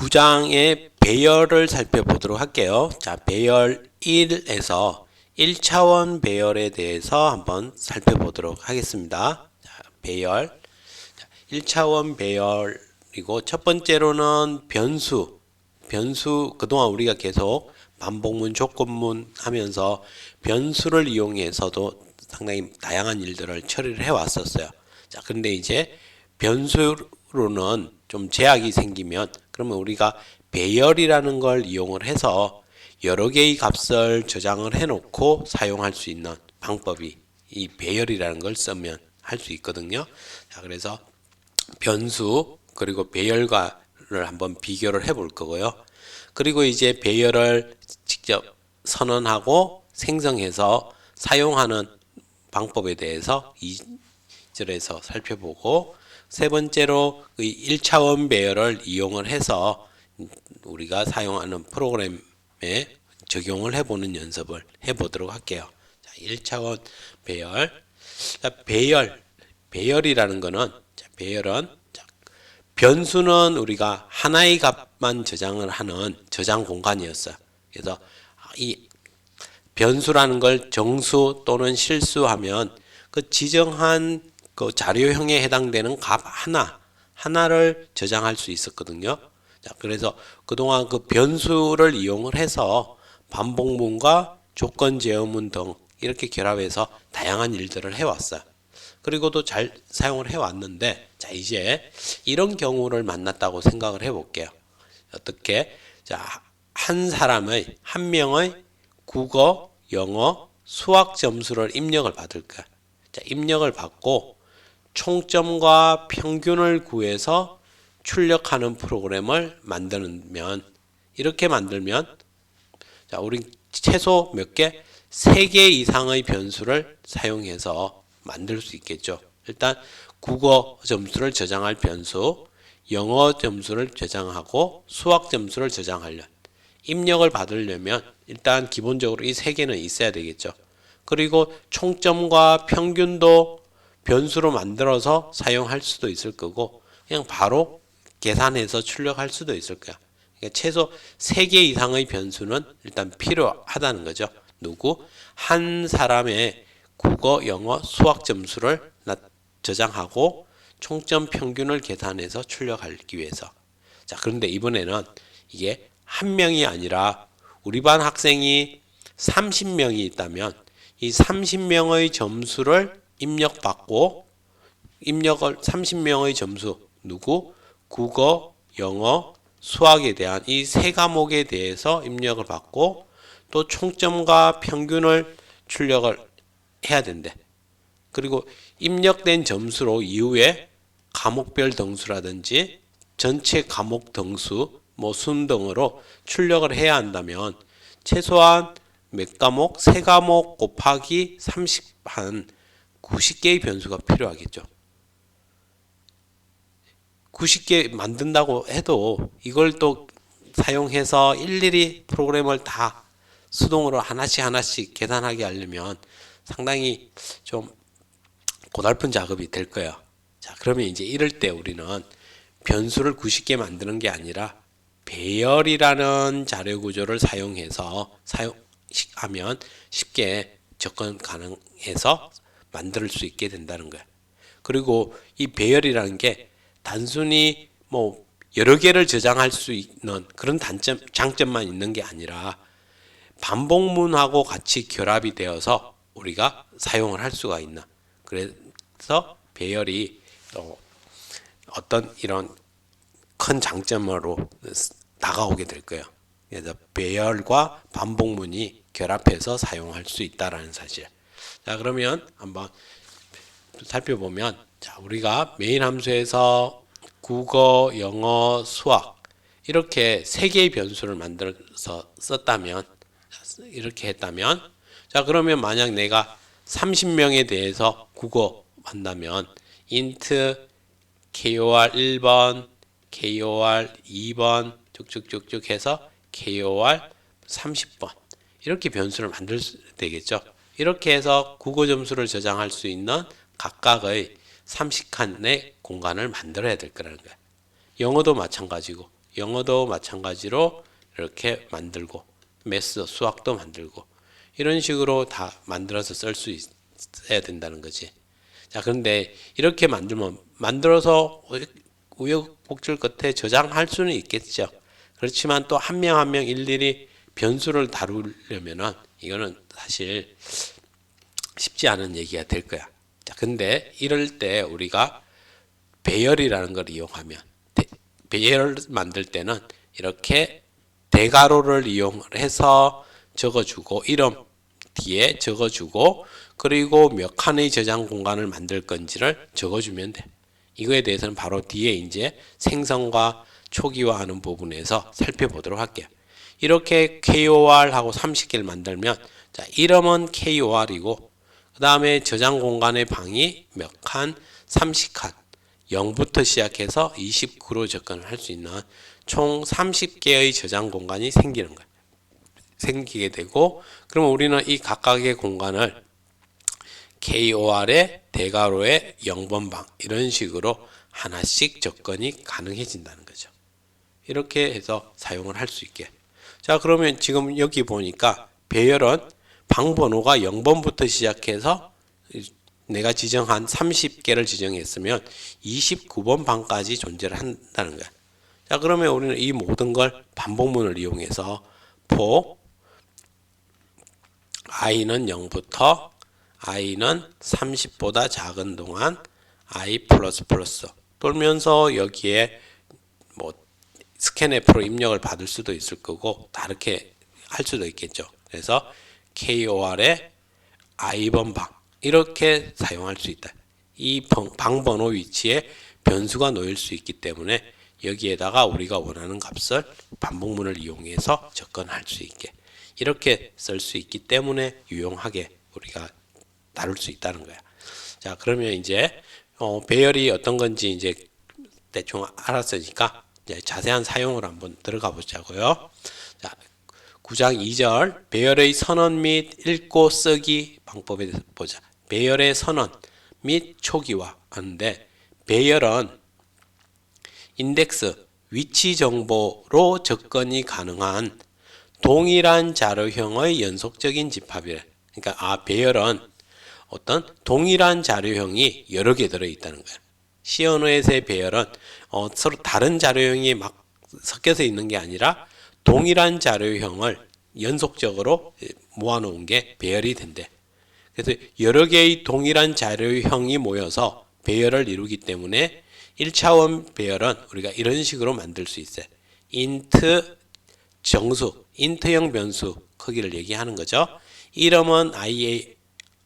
제9장의 배열을 살펴보도록 할게요. 자, 배열 1에서 1차원 배열에 대해서 한번 살펴보도록 하겠습니다. 자, 배열. 1차원 배열이고 첫 번째로는 변수. 그동안 우리가 계속 반복문, 조건문 하면서 변수를 이용해서도 상당히 다양한 일들을 처리를 해 왔었어요. 자, 근데 이제 변수로는 좀 제약이 생기면 그러면 우리가 배열이라는 걸 이용을 해서 여러 개의 값을 저장을 해 놓고 사용할 수 있는 방법이 이 배열이라는 걸 쓰면 할 수 있거든요. 자, 그래서 변수 그리고 배열과를 한번 비교를 해 볼 거고요. 그리고 이제 배열을 직접 선언하고 생성해서 사용하는 방법에 대해서 2절에서 살펴보고, 세 번째로 의 1차원 배열을 이용을 해서 우리가 사용하는 프로그램에 적용을 해보는 연습을 해보도록 할게요. 자, 1차원 배열. 자, 배열이라는 거는, 자, 배열은, 자, 변수는 우리가 하나의 값만 저장을 하는 저장 공간이었어요. 그래서 이 변수라는 걸 정수 또는 실수하면 그 지정한 그 자료형에 해당되는 값 하나를 저장할 수 있었거든요. 자, 그래서 그동안 그 변수를 이용을 해서 반복문과 조건 제어문 등 이렇게 결합해서 다양한 일들을 해왔어요. 그리고도 잘 사용을 해왔는데, 자, 이제 이런 경우를 만났다고 생각을 해볼게요. 어떻게? 자, 한 명의 국어, 영어, 수학 점수를 입력을 받을 거야. 자, 입력을 받고 총점과 평균을 구해서 출력하는 프로그램을 만들면, 이렇게 만들면, 자, 우리 최소 몇 개? 3개 이상의 변수를 사용해서 만들 수 있겠죠. 일단 국어 점수를 저장할 변수, 영어 점수를 저장하고 수학 점수를 저장하려 입력을 받으려면 일단 기본적으로 이 3개는 있어야 되겠죠. 그리고 총점과 평균도 변수로 만들어서 사용할 수도 있을 거고 그냥 바로 계산해서 출력할 수도 있을 거야. 그러니까 최소 3개 이상의 변수는 일단 필요하다는 거죠. 한 사람의 국어, 영어, 수학 점수를 저장하고 총점 평균을 계산해서 출력하기 위해서. 자, 그런데 이번에는 이게 한 명이 아니라 우리 반 학생이 30명이 있다면 이 30명의 점수를 입력받고, 입력을 30명의 점수, 국어, 영어, 수학에 대한 이 3과목에 대해서 입력을 받고 또 총점과 평균을 출력을 해야 된대. 그리고 입력된 점수로 이후에 과목별 등수라든지 전체 과목 등수, 순 등으로 출력을 해야 한다면 최소한 몇 과목? 3과목 곱하기 30, 한 90개의 변수가 필요하겠죠. 90개 만든다고 해도 이걸 또 사용해서 일일이 프로그램을 다 수동으로 하나씩 계산하게 하려면 상당히 좀 고달픈 작업이 될 거예요. 자, 그러면 이제 이럴 때 우리는 변수를 90개 만드는 게 아니라 배열이라는 자료 구조를 사용해서 하면 쉽게 접근 가능해서 만들 수 있게 된다는 거예요. 그리고 이 배열이라는 게 단순히 여러 개를 저장할 수 있는 그런 장점만 있는 게 아니라 반복문하고 같이 결합이 되어서 우리가 사용을 할 수가 있는, 그래서 배열이 어떤 이런 큰 장점으로 다가오게 될 거예요. 그래서 배열과 반복문이 결합해서 사용할 수 있다라는 사실. 자, 그러면 한번 살펴보면, 자, 우리가 메인 함수에서 국어, 영어, 수학 이렇게 3개의 변수를 만들어서 썼다면, 이렇게 했다면, 자, 그러면 만약 내가 30명에 대해서 국어 한다면 int KOR 1번, KOR 2번 쭉쭉쭉쭉 해서 KOR 30번 이렇게 변수를 만들 수 되겠죠. 이렇게 해서 국어 점수를 저장할 수 있는 각각의 30칸의 공간을 만들어야 될 거라는 거예요. 영어도 마찬가지고, 영어도 마찬가지로 이렇게 만들고 매스 수학도 만들고 이런 식으로 다 만들어서 쓸 수 있어야 된다는 거지. 자, 그런데 이렇게 만들어서 우여곡절 끝에 저장할 수는 있겠죠. 그렇지만 또 한 명 한 명 일일이 변수를 다루려면은 이거는 사실 쉽지 않은 얘기가 될 거야. 자, 근데 이럴 때 우리가 배열이라는 걸 이용하면 배열을 만들 때는 이렇게 대괄호를 이용해서 적어주고 이름 뒤에 적어주고 그리고 몇 칸의 저장 공간을 만들 건지를 적어주면 돼. 이거에 대해서는 바로 뒤에 이제 생성과 초기화하는 부분에서 살펴보도록 할게요. 이렇게 KOR하고 30개를 만들면 자, 이름은 KOR이고 그 다음에 저장 공간의 방이 몇 칸? 30칸 0부터 시작해서 29로 접근을 할 수 있는 총 30개의 저장 공간이 생기는 거예요. 생기게 되고 그러면 우리는 이 각각의 공간을 KOR의 대괄호의 0번방 이런 식으로 하나씩 접근이 가능해진다는 거죠. 이렇게 해서 사용을 할 수 있게. 자, 그러면 지금 여기 보니까 배열은 방번호가 0번부터 시작해서 내가 지정한 30개를 지정했으면 29번 방까지 존재를 한다는 거야. 자, 그러면 우리는 이 모든 걸 반복문을 이용해서 for i는 0부터 i는 30보다 작은 동안 i 플러스 플러스 돌면서 여기에 뭐 스캔F로 입력을 받을 수도 있을 거고 다르게 할 수도 있겠죠. 그래서 KOR의 i번 방 이렇게 사용할 수 있다. 이 방번호 위치에 변수가 놓일 수 있기 때문에 여기에다가 우리가 원하는 값을 반복문을 이용해서 접근할 수 있게 이렇게 쓸 수 있기 때문에 유용하게 우리가 다룰 수 있다는 거야. 자, 그러면 이제 배열이 어떤 건지 이제 대충 알았으니까 이제 자세한 사용을 한번 들어가 보자고요. 자, 9장 2절 배열의 선언 및 읽고 쓰기 방법에 대해서 보자. 배열의 선언 및 초기화 하는데 배열은 인덱스 위치 정보로 접근이 가능한 동일한 자료형의 연속적인 집합이래. 그러니까 배열은 어떤 동일한 자료형이 여러 개 들어있다는 거야. C 언어에서의 배열은 서로 다른 자료형이 막 섞여서 있는 게 아니라 동일한 자료형을 연속적으로 모아놓은 게 배열이 된대. 그래서 여러 개의 동일한 자료형이 모여서 배열을 이루기 때문에 1차원 배열은 우리가 이런 식으로 만들 수 있어요. int 정수, int형 변수 크기를 얘기하는 거죠. 이름은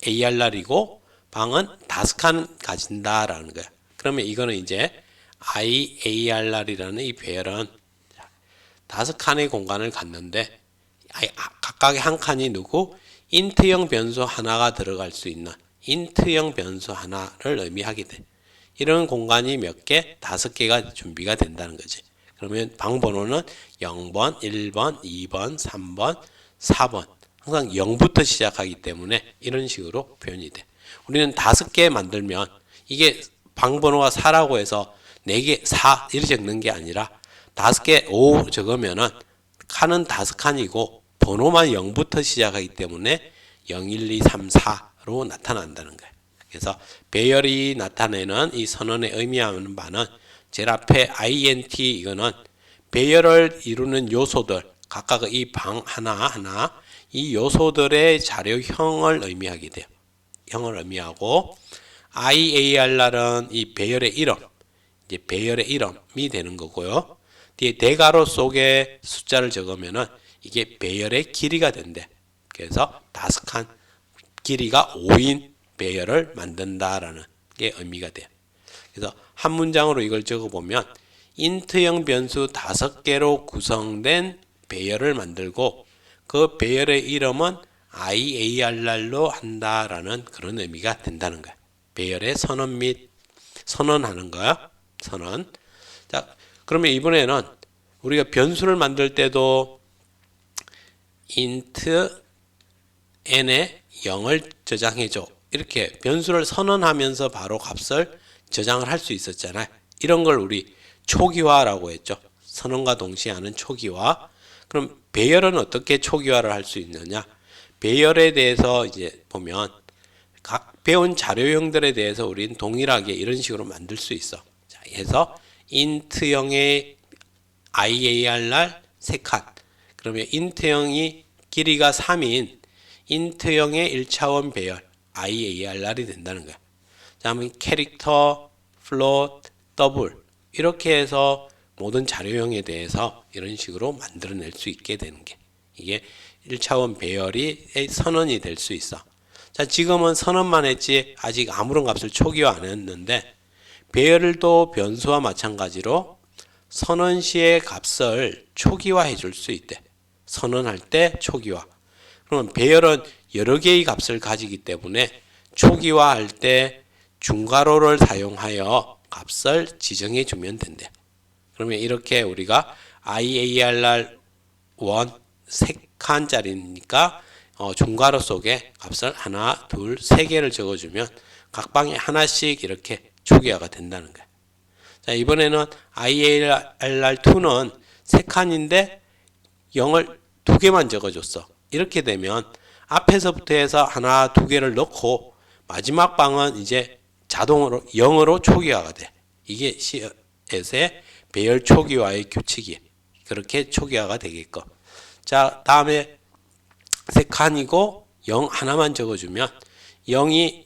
IAR이고 방은 5칸 가진다라는 거야. 그러면 이거는 이제 IAR이라는 이 배열은 5칸의 공간을 갖는데 각각의 한 칸이 누구? int형 변수 하나가 들어갈 수 있는 int형 변수 하나를 의미하게 돼. 이런 공간이 몇 개? 5개가 준비가 된다는 거지. 그러면 방번호는 0번, 1번, 2번, 3번, 4번 항상 0부터 시작하기 때문에 이런 식으로 표현이 돼. 우리는 5개 만들면 이게 방번호가 4라고 해서 4개, 4 이렇게 적는 게 아니라 5개, 5 적으면은 칸은 5칸이고 번호만 0부터 시작하기 때문에 0, 1, 2, 3, 4로 나타난다는 거예요. 그래서 배열이 나타내는 이 선언의 의미하는 바는 제일 앞에 int 이거는 배열을 이루는 요소들 각각 이 방 하나하나 이 요소들의 자료형을 의미하게 돼요. 형을 의미하고 IAR은 이 배열의 이름 이제 배열의 이름이 되는 거고요. 뒤에 대괄호 속에 숫자를 적으면은 이게 배열의 길이가 된대. 그래서 5칸 길이가 5인 배열을 만든다라는 게 의미가 돼요. 그래서 한 문장으로 이걸 적어보면 int형 변수 5개로 구성된 배열을 만들고 그 배열의 이름은 IAR로 한다라는 그런 의미가 된다는 거야. 배열의 선언 및 선언하는 거야. 선언. 자, 그러면 이번에는 우리가 변수를 만들 때도 int n에 0을 저장해줘. 이렇게 변수를 선언하면서 바로 값을 저장을 할 수 있었잖아요. 이런 걸 우리 초기화라고 했죠. 선언과 동시에 하는 초기화. 그럼 배열은 어떻게 초기화를 할 수 있느냐? 배열에 대해서 이제 보면 각 배운 자료형들에 대해서 우리는 동일하게 이런 식으로 만들 수 있어. 자, 해서 int형의 IARR 3칸. 그러면 int형이 길이가 3인 int형의 1차원 배열 IARR이 된다는 거야. 다음에 캐릭터, 플롯, 더블 이렇게 해서 모든 자료형에 대해서 이런 식으로 만들어낼 수 있게 되는 게 이게 1차원 배열이 선언이 될 수 있어. 자, 지금은 선언만 했지 아직 아무런 값을 초기화 안 했는데 배열도 변수와 마찬가지로 선언 시의 값을 초기화해 줄 수 있대. 선언할 때 초기화. 그러면 배열은 여러 개의 값을 가지기 때문에 초기화할 때 중괄호를 사용하여 값을 지정해 주면 된대. 그러면 이렇게 우리가 IARR 1 3칸짜리니까 중괄호 속에 값을 하나, 둘, 세 개를 적어주면 각 방에 하나씩 이렇게 초기화가 된다는 거야. 자, 이번에는 IARR2는 3칸인데 0을 2개만 적어줬어. 이렇게 되면 앞에서부터 해서 하나, 2개를 넣고 마지막 방은 이제 자동으로 0으로 초기화가 돼. 이게 CS의 배열 초기화의 규칙이에요. 그렇게 초기화가 되게끔. 자, 다음에 3칸이고 0 하나만 적어주면 0이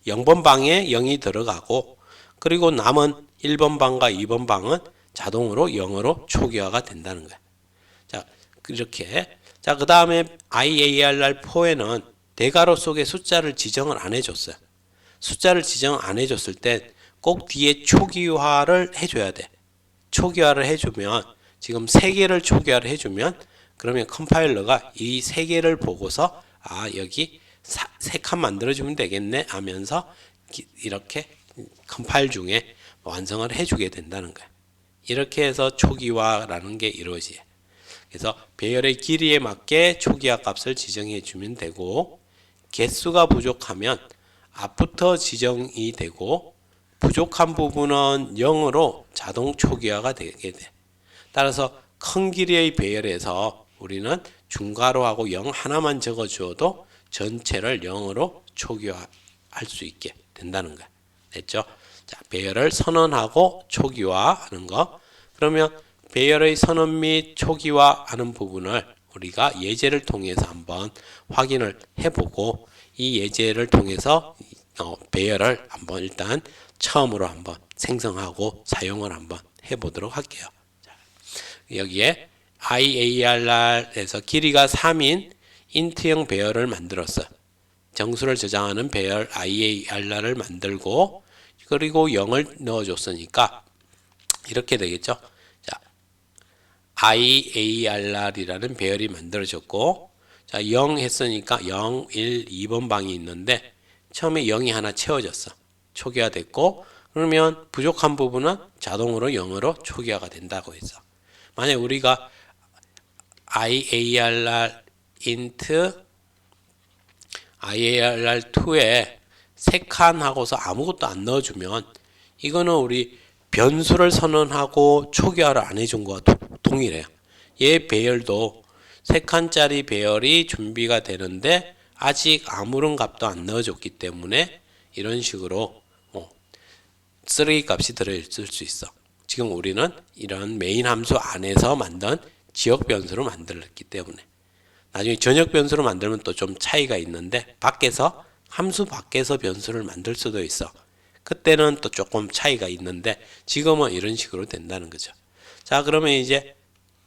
0번 방에 0이 들어가고 그리고 남은 1번 방과 2번 방은 자동으로 0으로 초기화가 된다는 거야. 자, 이렇게. 자, 그 다음에 IARR4에는 대괄호 속에 숫자를 지정을 안 해줬어요. 숫자를 지정 안 해줬을 때 꼭 뒤에 초기화를 해줘야 돼. 초기화를 해주면 지금 3개를 초기화를 해주면 그러면 컴파일러가 이 3개를 보고서 아, 여기 3칸 만들어주면 되겠네 하면서 이렇게 컴파일 중에 완성을 해주게 된다는 거야. 이렇게 해서 초기화라는 게 이루어지. 그래서 배열의 길이에 맞게 초기화 값을 지정해 주면 되고 개수가 부족하면 앞부터 지정이 되고 부족한 부분은 0으로 자동 초기화가 되게 돼. 따라서 큰 길이의 배열에서 우리는 중괄호하고 0 하나만 적어주어도 전체를 0으로 초기화할 수 있게 된다는 거야. 됐죠? 자, 배열을 선언하고 초기화하는 거. 그러면 배열의 선언 및 초기화하는 부분을 우리가 예제를 통해서 한번 확인을 해보고 이 예제를 통해서 배열을 한번 일단 처음으로 한번 생성하고 사용을 한번 해보도록 할게요. 자, 여기에 IARR에서 길이가 3인 인트형 배열을 만들었어요. 정수를 저장하는 배열 IARR을 만들고 그리고 0을 넣어줬으니까 이렇게 되겠죠. 자, IARR이라는 배열이 만들어졌고 자, 0 했으니까 0, 1, 2번 방이 있는데 처음에 0이 하나 채워졌어. 초기화됐고 그러면 부족한 부분은 자동으로 0으로 초기화가 된다고 했어. 만약 우리가 IARR int IARR2에 3칸 하고서 아무것도 안 넣어주면 이거는 우리 변수를 선언하고 초기화를 안 해준 거와 동일해요. 얘 배열도 3칸짜리 배열이 준비가 되는데 아직 아무런 값도 안 넣어줬기 때문에 이런 식으로 쓰레기 값이 들어있을 수 있어. 지금 우리는 이런 메인 함수 안에서 만든 지역 변수로 만들었기 때문에 나중에 전역 변수로 만들면 또 좀 차이가 있는데 밖에서 함수 밖에서 변수를 만들 수도 있어. 그때는 또 조금 차이가 있는데 지금은 이런 식으로 된다는 거죠. 자, 그러면 이제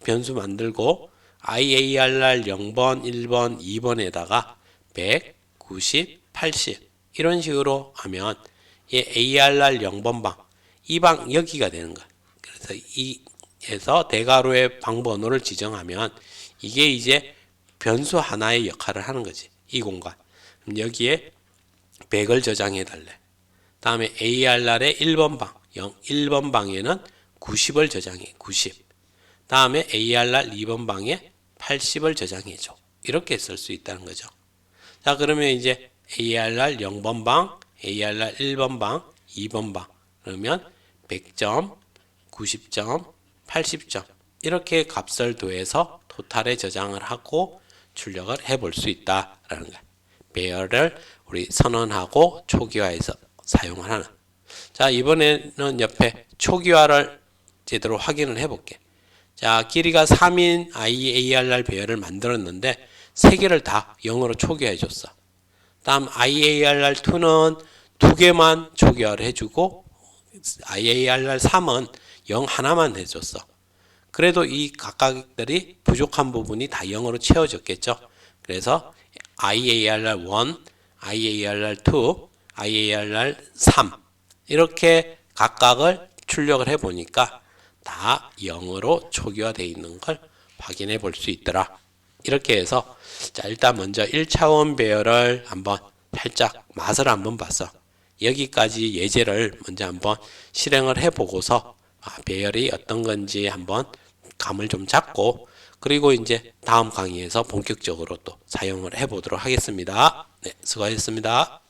변수 만들고 IARR 0번, 1번, 2번에다가 100, 90, 80 이런 식으로 하면 이 ARR 0번 방, 이 방 여기가 되는 거야. 그래서 이에서 대괄호의 방번호를 지정하면 이게 이제 변수 하나의 역할을 하는 거지. 이 공간. 그럼 여기에 100을 저장해 달래. 다음에 ARR의 1번 방, 1번 방에는 90을 저장해. 90. 다음에 ARR 2번 방에 80을 저장해 줘. 이렇게 쓸 수 있다는 거죠. 자, 그러면 이제 ARR 0번 방, ARR 1번 방, 2번 방. 그러면 100점, 90점, 80점 이렇게 값을 더해서 토탈에 저장을 하고 출력을 해볼 수 있다라는 거예요. 배열을 우리 선언하고 초기화해서 사용을 하는. 자, 이번에는 옆에 초기화를 제대로 확인을 해볼게. 자, 길이가 3인 IARR 배열을 만들었는데 3개를 다 0으로 초기화해 줬어. 다음 IARR2는 2개만 초기화를 해주고 IARR3은 0 하나만 해줬어. 그래도 이 각각들이 부족한 부분이 다 0으로 채워졌겠죠. 그래서 IARR1, IARR2, IARR3 이렇게 각각을 출력을 해보니까 다 0으로 초기화되어 있는 걸 확인해 볼 수 있더라. 이렇게 해서 자, 일단 먼저 1차원 배열을 한번 살짝 맛을 한번 봤어. 여기까지 예제를 먼저 한번 실행을 해보고서 배열이 어떤 건지 한번 감을 좀 잡고 그리고 이제 다음 강의에서 본격적으로 또 사용을 해보도록 하겠습니다. 네, 수고하셨습니다.